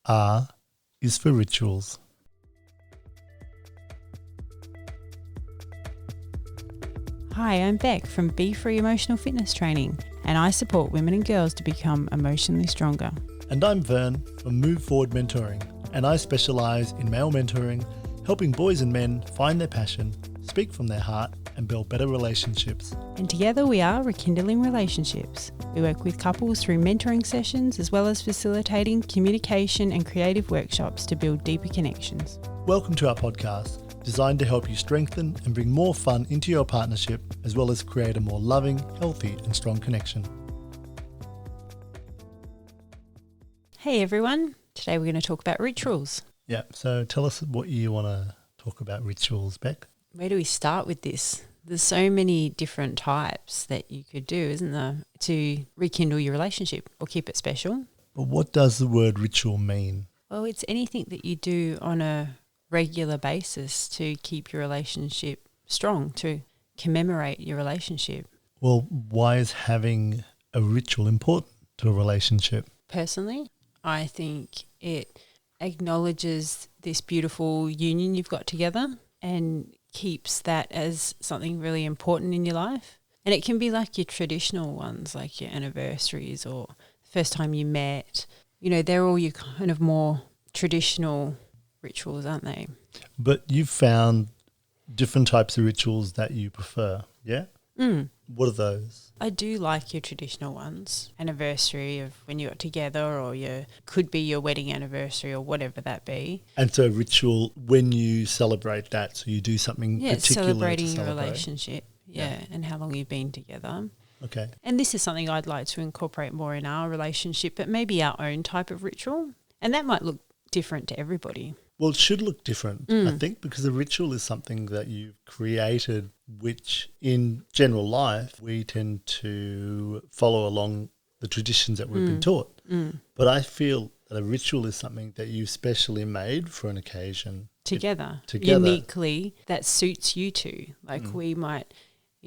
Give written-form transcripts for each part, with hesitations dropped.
R is for rituals. Hi, I'm Bec from Be Free Emotional Fitness Training, and I support women and girls to become emotionally stronger. And I'm Vern from Move Forward Mentoring, and I specialise in male mentoring, helping boys and men find their passion, speak from their heart, and build better relationships. And together we are Rekindling Relationships. We work with couples through mentoring sessions as well as facilitating communication and creative workshops to build deeper connections. Welcome to our podcast, designed to help you strengthen and bring more fun into your partnership, as well as create a more loving, healthy, and strong connection. Hey everyone, today we're going to talk about rituals. Yeah, so tell us what you want to talk about rituals, Bec. Where do we start with this? There's so many different types that you could do, isn't there, to rekindle your relationship or keep it special. But what does the word ritual mean? Well, it's anything that you do on a regular basis to keep your relationship strong, to commemorate your relationship. Well, why is having a ritual important to a relationship? Personally, I think it acknowledges this beautiful union you've got together and keeps that as something really important in your life. And it can be like your traditional ones, like your anniversaries or the first time you met. You know, they're all your kind of more traditional rituals, aren't they? But you've found different types of rituals that you prefer, yeah? What are those? I do like your traditional ones. Anniversary of when you got together, or could be your wedding anniversary or whatever that be. And so ritual when you celebrate that, so you do something particular celebrating to your celebrate. relationship, and how long you've been together. Okay. And this is something I'd like to incorporate more in our relationship, but maybe our own type of ritual. And that might look different to everybody. Well, it should look different, I think, because a ritual is something that you've created, which in general life, we tend to follow along the traditions that we've been taught. But I feel that a ritual is something that you've specially made for an occasion. Together. Uniquely, that suits you two. Like we might,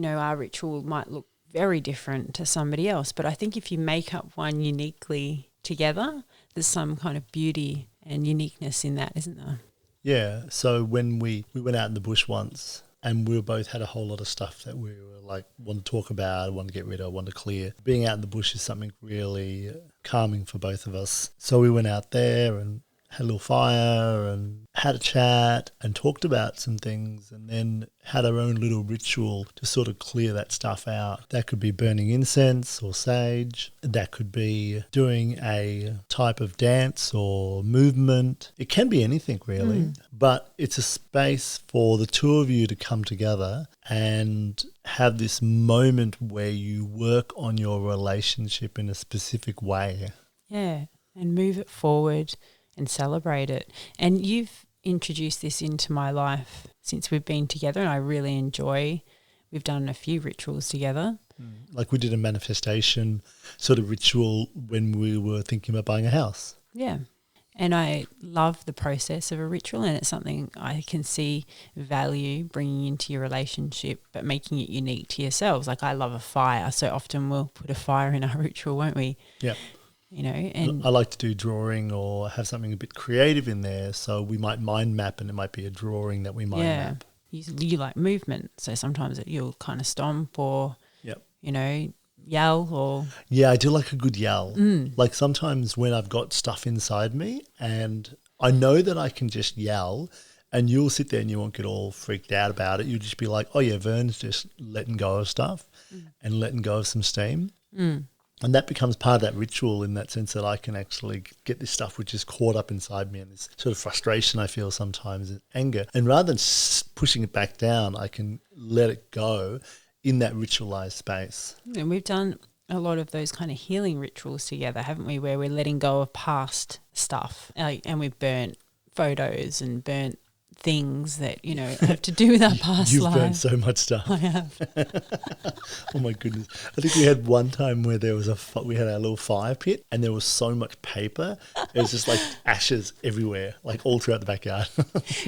our ritual might look very different to somebody else. But I think if you make up one uniquely together, there's some kind of beauty and uniqueness in that, isn't there? Yeah. So when we went out in the bush once and we both had a whole lot of stuff that we were like, want to talk about, want to get rid of, want to clear. Being out in the bush is something really calming for both of us. So we went out there and had a little fire and had a chat and talked about some things, and then had our own little ritual to sort of clear that stuff out. That could be burning incense or sage. That could be doing a type of dance or movement. It can be anything really, but it's a space for the two of you to come together and have this moment where you work on your relationship in a specific way. Yeah, and move it forward and celebrate it. And you've introduced this into my life since we've been together, and I really enjoy. We've done a few rituals together. Like we did a manifestation sort of ritual when we were thinking about buying a house. Yeah. And I love the process of a ritual, and it's something I can see value bringing into your relationship, but making it unique to yourselves. Like I love a fire, so often we'll put a fire in our ritual, won't we? Yeah. And I like to do drawing or have something a bit creative in there. So we might mind map, and it might be a drawing that we mind map. You like movement. So sometimes you'll kind of stomp or, Yep. Yell or... Yeah, I do like a good yell. Like sometimes when I've got stuff inside me and I know that I can just yell, and you'll sit there and you won't get all freaked out about it. You'll just be like, oh yeah, Vern's just letting go of stuff and letting go of some steam. And that becomes part of that ritual, in that sense that I can actually get this stuff which is caught up inside me, and this sort of frustration I feel sometimes, and anger. And rather than pushing it back down, I can let it go in that ritualized space. And we've done a lot of those kind of healing rituals together, haven't we, where we're letting go of past stuff. And we've burnt photos and burnt things that, have to do with our past You've life. burnt so much stuff. I have. Oh my goodness. I think we had one time where there was we had our little fire pit, and there was so much paper. It was just like ashes everywhere, like all throughout the backyard.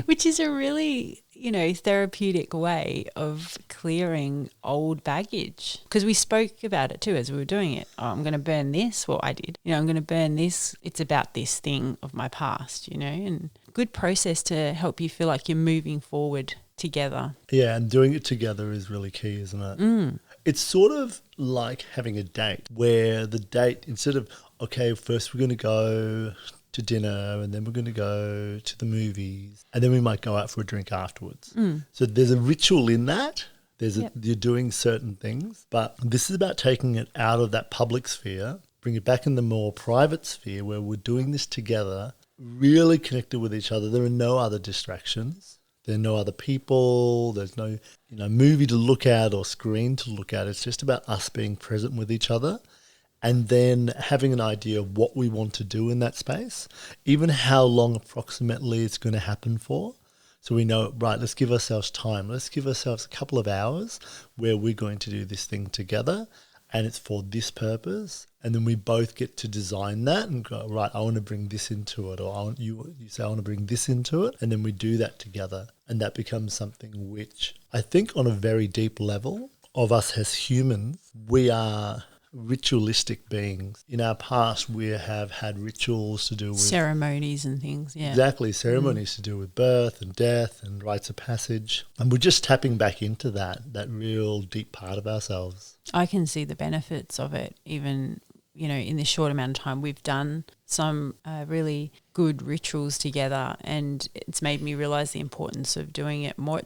Which is a really therapeutic way of clearing old baggage. Because we spoke about it too as we were doing it. Oh, I'm going to burn this. Well, I did. I'm going to burn this. It's about this thing of my past, and good process to help you feel like you're moving forward together. Yeah, and doing it together is really key, isn't it? It's sort of like having a date where the date, instead of, okay, first we're going to go to dinner and then we're going to go to the movies and then we might go out for a drink afterwards. So there's a ritual in that. You're doing certain things, but this is about taking it out of that public sphere, bring it back in the more private sphere where we're doing this together, really connected with each other. There are no other distractions. There are no other people. There's no, movie to look at or screen to look at. It's just about us being present with each other and then having an idea of what we want to do in that space, even how long approximately it's going to happen for. So we know, right, let's give ourselves time. Let's give ourselves a couple of hours where we're going to do this thing together and it's for this purpose. And then we both get to design that and go, right, I want to bring this into it, or you say, I want to bring this into it. And then we do that together. And that becomes something which I think on a very deep level of us as humans, we are ritualistic beings. In our past, we have had rituals to do with ceremonies and things. Yeah, exactly, ceremonies to do with birth and death and rites of passage, and we're just tapping back into that real deep part of ourselves. I can see the benefits of it, even in this short amount of time. We've done some really good rituals together, and it's made me realise the importance of doing it more.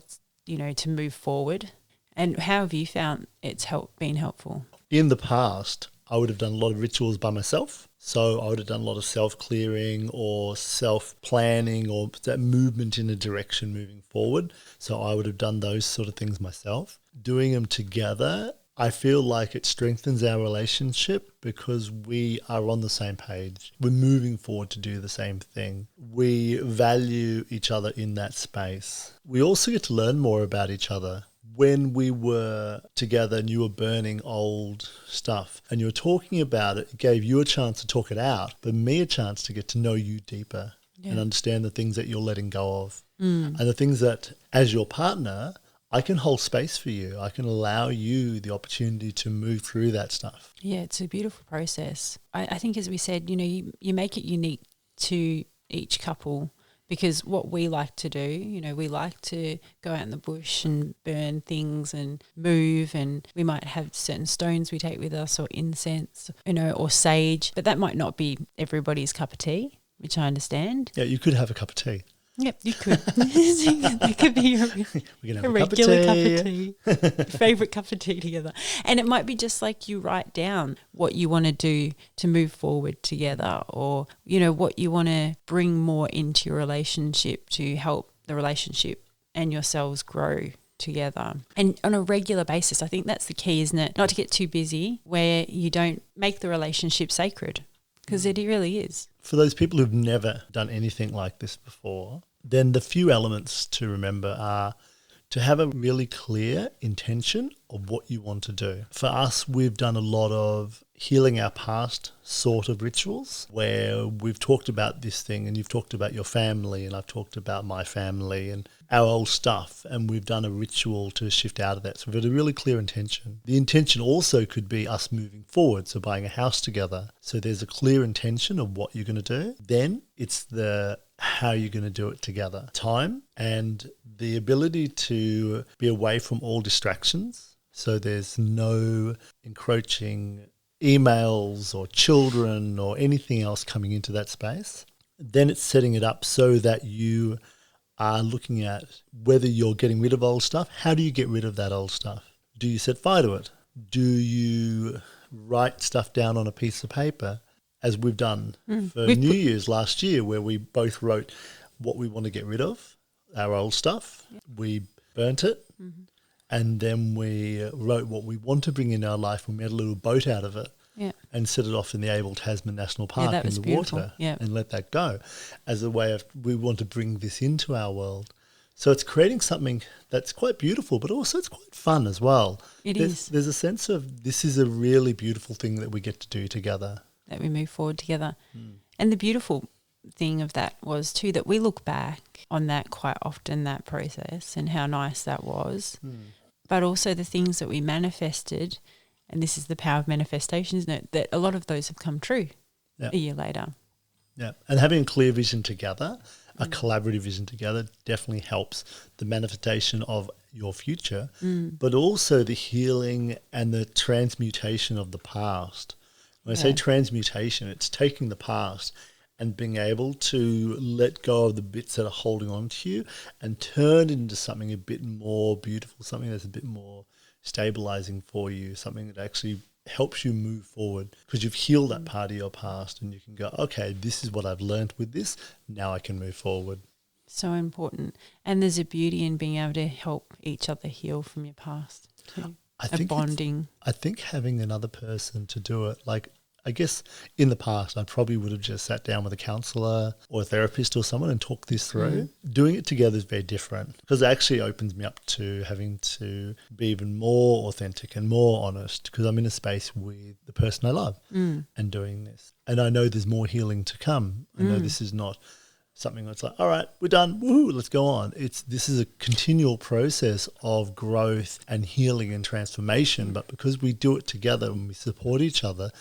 To move forward. And how have you found it's been helpful? In the past, I would have done a lot of rituals by myself. So I would have done a lot of self-clearing or self-planning or that movement in a direction moving forward. So I would have done those sort of things myself. Doing them together, I feel like it strengthens our relationship because we are on the same page. We're moving forward to do the same thing. We value each other in that space. We also get to learn more about each other. When we were together and you were burning old stuff and you were talking about it, it gave you a chance to talk it out, but me a chance to get to know you deeper and understand the things that you're letting go of. And the things that, as your partner, I can hold space for you. I can allow you the opportunity to move through that stuff. Yeah, it's a beautiful process. I think, as we said, you make it unique to each couple. Because what we like to do, we like to go out in the bush and burn things and move, and we might have certain stones we take with us or incense, or sage, but that might not be everybody's cup of tea, which I understand. Yeah, you could have a cup of tea. Yep, you could. That could be a regular cup of tea. Favourite cup of tea together. And it might be just like you write down what you want to do to move forward together, or, what you want to bring more into your relationship to help the relationship and yourselves grow together. And on a regular basis, I think that's the key, isn't it? Not to get too busy where you don't make the relationship sacred, because it really is. For those people who've never done anything like this before, then the few elements to remember are to have a really clear intention of what you want to do. For us, we've done a lot of healing our past sort of rituals where we've talked about this thing, and you've talked about your family and I've talked about my family and our old stuff, and we've done a ritual to shift out of that. So we've got a really clear intention. The intention also could be us moving forward, so buying a house together. So there's a clear intention of what you're going to do. Then it's the how you're going to do it together. Time and the ability to be away from all distractions. So there's no encroaching emails or children or anything else coming into that space. Then it's setting it up so that you are looking at whether you're getting rid of old stuff. How do you get rid of that old stuff? Do you set fire to it? Do you write stuff down on a piece of paper, as we've done for New Year's last year, where we both wrote what we want to get rid of, our old stuff. Yep. We burnt it, and then we wrote what we want to bring in our life. We made a little boat out of it and set it off in the Abel Tasman National Park in the water and let that go as a way of, we want to bring this into our world. So it's creating something that's quite beautiful, but also it's quite fun as well. There's a sense of this is a really beautiful thing that we get to do together. That we move forward together. And the beautiful thing of that was too that we look back on that quite often, that process, and how nice that was. But also the things that we manifested, and this is the power of manifestation, isn't it? That a lot of those have come true a year later. Yeah, and having a clear vision together, a collaborative vision together, definitely helps the manifestation of your future, but also the healing and the transmutation of the past. When I say transmutation, it's taking the past and being able to let go of the bits that are holding on to you and turn it into something a bit more beautiful, something that's a bit more stabilizing for you, something that actually helps you move forward because you've healed that part of your past and you can go, okay, this is what I've learned with this. Now I can move forward. So important. And there's a beauty in being able to help each other heal from your past too. I think bonding. I think having another person to do it, like I guess in the past I probably would have just sat down with a counsellor or a therapist or someone and talked this through. Doing it together is very different because it actually opens me up to having to be even more authentic and more honest because I'm in a space with the person I love and doing this. And I know there's more healing to come. I know this is not something that's like, all right, we're done, woohoo, let's go on. This is a continual process of growth and healing and transformation, but because we do it together and we support each other,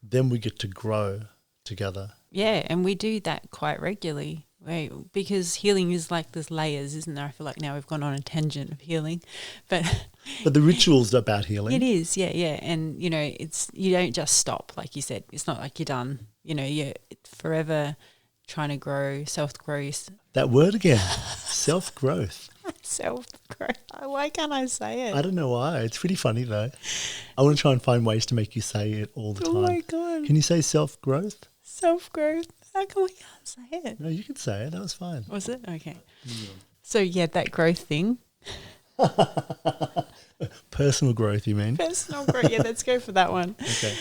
then we get to grow together. Yeah, and we do that quite regularly, right? Because healing is like there's layers, isn't there? I feel like now we've gone on a tangent of healing, but the ritual's about healing. It is, yeah. And you don't just stop, like you said. It's not like you're done. You're forever trying to grow, self-grow. That word again, self-growth. Self-growth. Why can't I say it? I don't know why. It's pretty funny though. I want to try and find ways to make you say it all the time. Oh my God. Can you say self-growth? Self-growth. How come I can't say it? No, you can say it. That was fine. Was it? Okay. Yeah. So, that growth thing. Personal growth, you mean? Personal growth. Yeah, let's go for that one. Okay.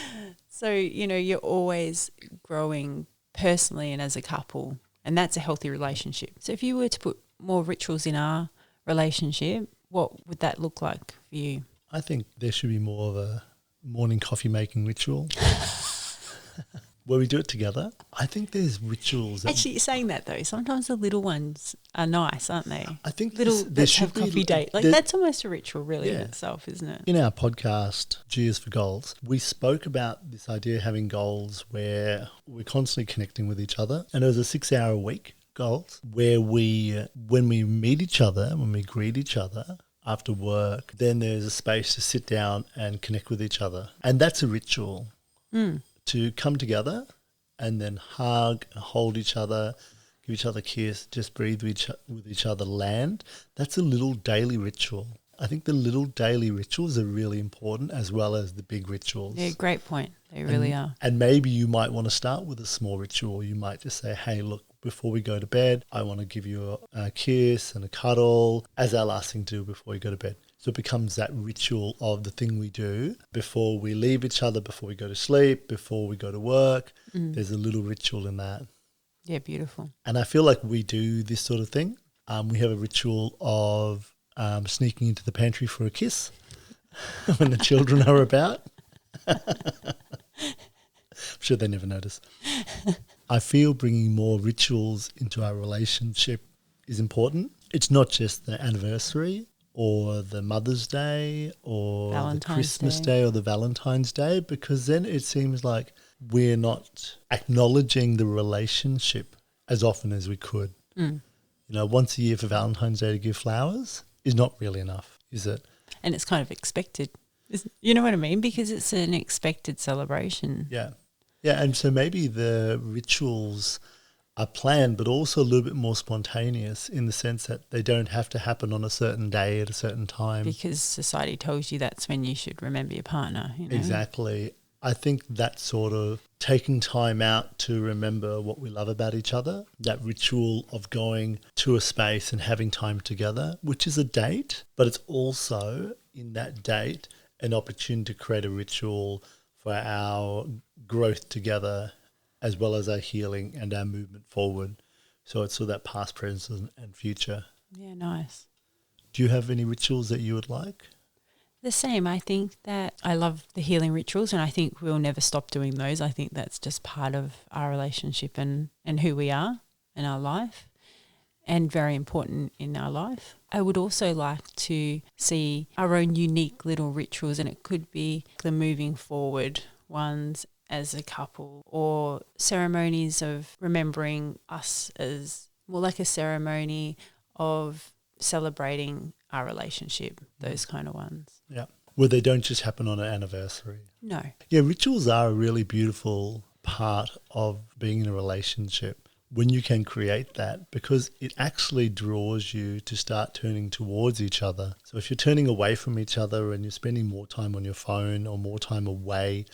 So, you're always growing personally and as a couple, and that's a healthy relationship. So if you were to put more rituals in our relationship, what would that look like for you? I think there should be more of a morning coffee making ritual where we do it together. I think there's rituals. Actually, you're saying that though. Sometimes the little ones are nice, aren't they? I think little let's have coffee date. Like that's almost a ritual really in itself, isn't it? In our podcast, G is for Goals, we spoke about this idea of having goals where we're constantly connecting with each other. And it was a 6-hour week goals where when we meet each other, when we greet each other after work, then there's a space to sit down and connect with each other. And that's a ritual. To come together and then hug, hold each other, give each other a kiss, just breathe with each other, land. That's a little daily ritual. I think the little daily rituals are really important as well as the big rituals. Yeah, great point. They really are. And maybe you might want to start with a small ritual. You might just say, hey, look, before we go to bed, I want to give you a kiss and a cuddle as our last thing to do before we go to bed. So it becomes that ritual of the thing we do before we leave each other, before we go to sleep, before we go to work. There's a little ritual in that. Yeah, beautiful. And I feel like we do this sort of thing. We have a ritual of sneaking into the pantry for a kiss when the children are about. I'm sure they never notice. I feel bringing more rituals into our relationship is important. It's not just the anniversary or the Mother's Day or the Christmas Day or the Valentine's Day, because then it seems like we're not acknowledging the relationship as often as we could. Once a year for Valentine's Day to give flowers is not really enough, is it? And it's kind of expected. You know what I mean? Because it's an expected celebration. Yeah. Yeah, and so maybe the rituals are planned but also a little bit more spontaneous in the sense that they don't have to happen on a certain day at a certain time. Because society tells you that's when you should remember your partner. Exactly. I think that sort of taking time out to remember what we love about each other, that ritual of going to a space and having time together, which is a date, but it's also in that date an opportunity to create a ritual for our growth together as well as our healing and our movement forward. So it's sort of that past, present and future. Yeah, nice. Do you have any rituals that you would like? The same. I think that I love the healing rituals and I think we'll never stop doing those. I think that's just part of our relationship and who we are. in our life and very important in our life. I would also like to see our own unique little rituals, and it could be the moving forward ones as a couple, or ceremonies of remembering us as more like a ceremony of celebrating our relationship, those kind of ones. Yeah. Where they don't just happen on an anniversary. No. Yeah, rituals are a really beautiful part of being in a relationship when you can create that, because it actually draws you to start turning towards each other. So if you're turning away from each other and you're spending more time on your phone or more time away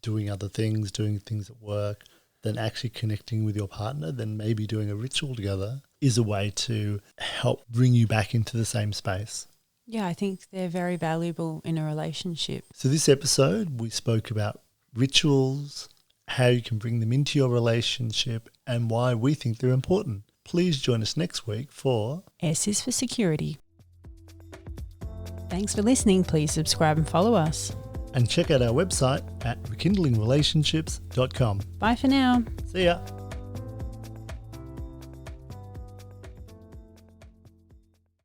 doing other things, doing things at work, than actually connecting with your partner, then maybe doing a ritual together is a way to help bring you back into the same space. Yeah, I think they're very valuable in a relationship. So this episode, we spoke about rituals, how you can bring them into your relationship, and why we think they're important. Please join us next week for S is for security. Thanks for listening. Please subscribe and follow us. And check out our website at rekindlingrelationships.com. Bye for now. See ya.